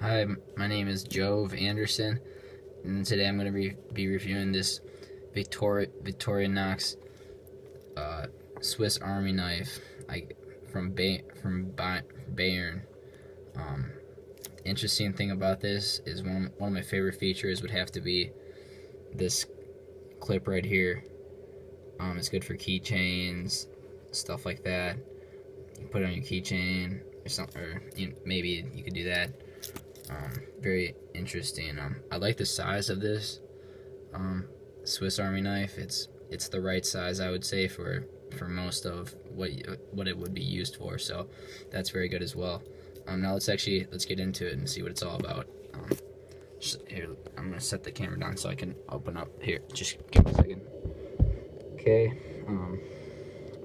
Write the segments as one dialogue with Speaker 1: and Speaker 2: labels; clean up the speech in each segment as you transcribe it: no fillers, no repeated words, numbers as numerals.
Speaker 1: Hi, my name is Jove Anderson, and today I'm going to be reviewing this Victorinox uh, Swiss Army knife from Bayern. Um, Interesting thing about this is one of my favorite features would have to be this clip right here. It's good for keychains, stuff like that. You put it on your keychain or something, or maybe you could do that. Very interesting. I like the size of this Swiss Army knife. It's the right size, I would say, for most of what it would be used for. So that's very good as well. Now let's get into it and see what it's all about. Here, I'm gonna set the camera down so I can open up. Here, just give me a second. Okay.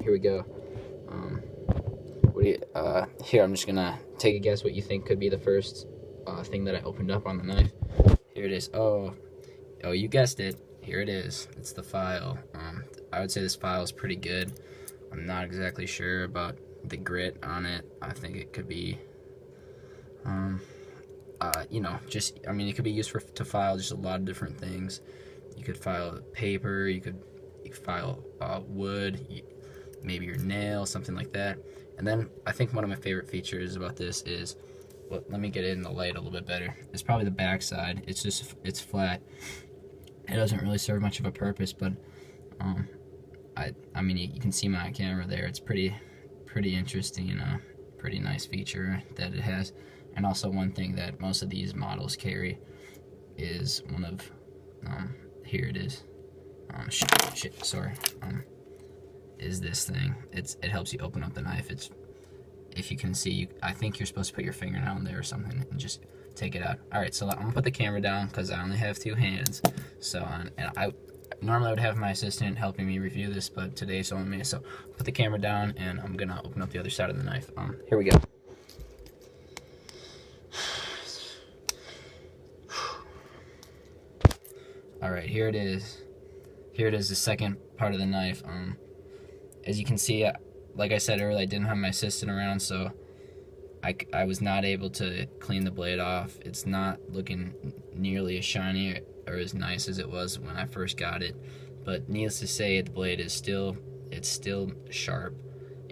Speaker 1: Here we go. Here, I'm just gonna take a guess what you think could be the first thing that I opened up on the knife. Here it is. Oh, you guessed it. Here it is. It's the file. I would say this file is pretty good. I'm not exactly sure about the grit on it. I think it could be, it could be used to file just a lot of different things. You could file paper. You could file wood. Maybe your nail, something like that. And then I think one of my favorite features about this is, well, let me get it in the light a little bit better. It's probably the back side. It's flat. It doesn't really serve much of a purpose, but you can see my camera there. It's pretty interesting, pretty nice feature that it has. And also one thing that most of these models carry is one of here it is. Is this thing. It helps you open up the knife. If you can see, I think you're supposed to put your finger down there or something and just take it out. Alright, so I'm gonna put the camera down because I only have two hands. So, and I normally would have my assistant helping me review this, but today it's only me. So put the camera down and I'm gonna open up the other side of the knife. Here we go. Alright, here it is. Here it is, the second part of the knife. As you can see, like I said earlier, I didn't have my assistant around, so I was not able to clean the blade off. It's not looking nearly as shiny or as nice as it was when I first got it. But needless to say, the blade is still sharp,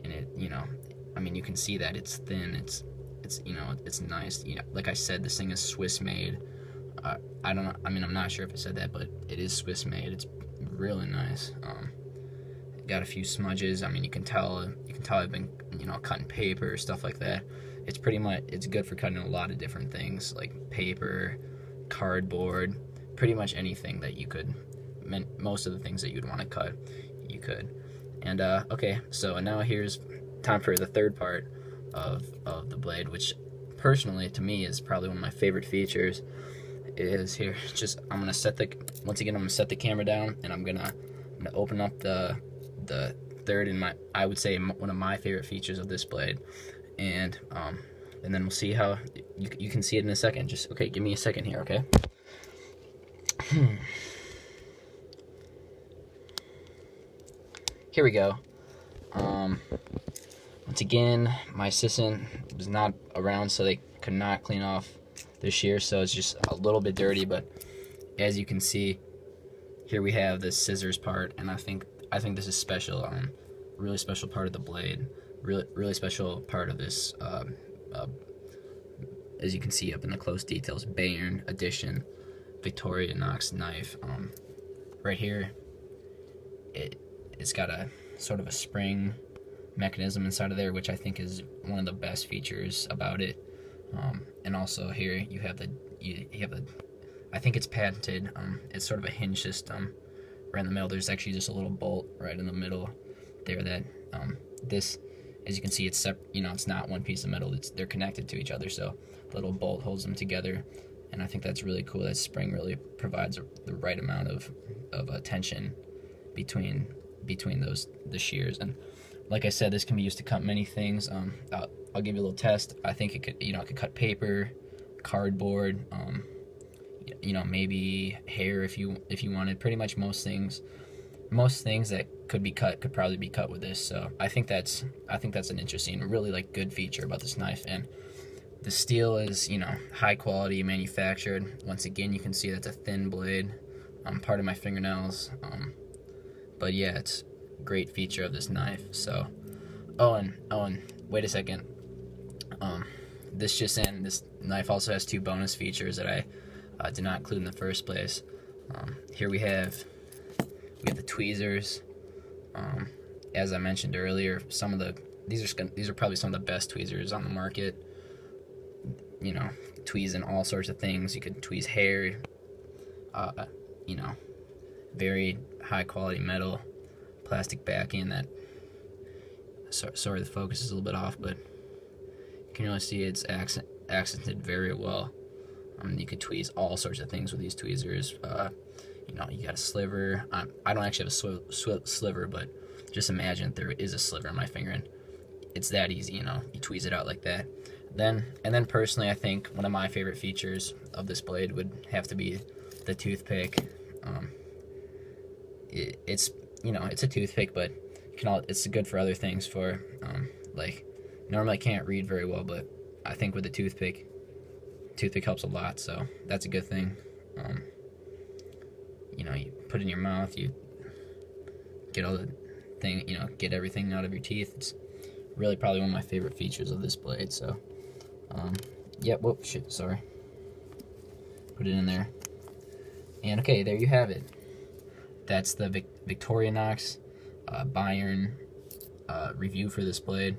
Speaker 1: and you can see that it's thin. It's nice. Like I said, this thing is Swiss made. I'm not sure if I said that, but it is Swiss made. It's really nice. Got a few smudges. You can tell I've been cutting paper, stuff like that. It's good for cutting a lot of different things like paper, cardboard, pretty much anything that you could. Most of the things that you'd want to cut, you could. And okay, so now here's time for the third part of the blade, which personally to me is probably one of my favorite features. Is here. I'm gonna set the camera down, and I'm gonna open up the third and I would say one of my favorite features of this blade, and then we'll see how you can see it in a second. Okay, give me a second here, okay? Here we go. Once again, my assistant was not around, so they could not clean off the shear, so it's just a little bit dirty. But as you can see, here we have the scissors part, and I think this is special. Really special part of the blade. Really special part of this. As you can see up in the close details, Bayern edition Victorinox knife. Right here, it's got a sort of a spring mechanism inside of there, which I think is one of the best features about it. And also here you have the I think it's patented. It's sort of a hinge system right in the middle. There's actually just a little bolt right in the middle there that this, as you can see, it's not one piece of metal. They're connected to each other, so the little bolt holds them together, and I think that's really cool. That spring really provides the right amount of tension between the shears. And like I said, this can be used to cut many things. I'll give you a little test. I think it could cut paper, cardboard, maybe hair if you wanted. Pretty much most things that could be cut could probably be cut with this. So I think that's an interesting, really good feature about this knife. And The steel is, you know, high quality manufactured. Once again, you can see that's a thin blade. Part of my fingernails. But yeah, it's a great feature of this knife. So, and wait a second. This just in, this knife also has 2 bonus features that I did not include in the first place. Here we have the tweezers. As I mentioned earlier, these are probably some of the best tweezers on the market. You know, tweezing all sorts of things. You could tweeze hair. You know, very high quality metal, plastic backing. That sorry, the focus is a little bit off, but you can really see it's accented very well. You could tweeze all sorts of things with these tweezers. You know, you got a sliver. I don't actually have a sliver, but just imagine there is a sliver in my finger, and it's that easy. You know, you tweeze it out like that. Then personally, I think one of my favorite features of this blade would have to be the toothpick. It's, you know, it's a toothpick, but it's good for other things. For like, normally I can't read very well, but I think with the toothpick helps a lot, so that's a good thing. You know, you put it in your mouth, you get all the you know, get everything out of your teeth. It's really probably one of my favorite features of this blade. So yeah, whoop, shit, sorry, put it in there. And okay, there you have it. That's the Victorinox Bayern review for this blade.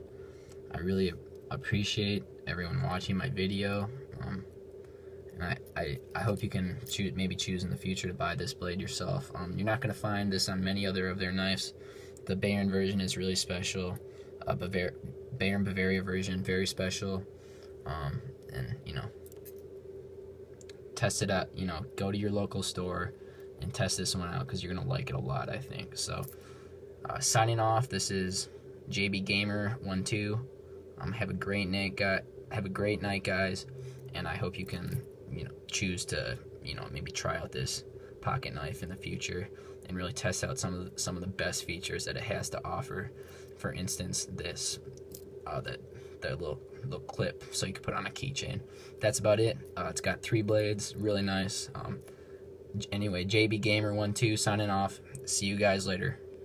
Speaker 1: I really appreciate everyone watching my video, and I hope you can maybe choose in the future to buy this blade yourself. You're not going to find this on many other of their knives. The Bayern version is really special. Bayern Bavaria version, very special. And you know, test it out. You know, go to your local store and test this one out, because you're gonna like it a lot, I think. So, signing off. This is JB Gamer 12. Have a great night, guys, and I hope you can, you know, choose to, you know, maybe try out this pocket knife in the future and really test out some of the best features that it has to offer. For instance, this the little clip, so you can put on a keychain. That's about it. It's got 3 blades, really nice. Anyway, JB Gamer 12 signing off. See you guys later.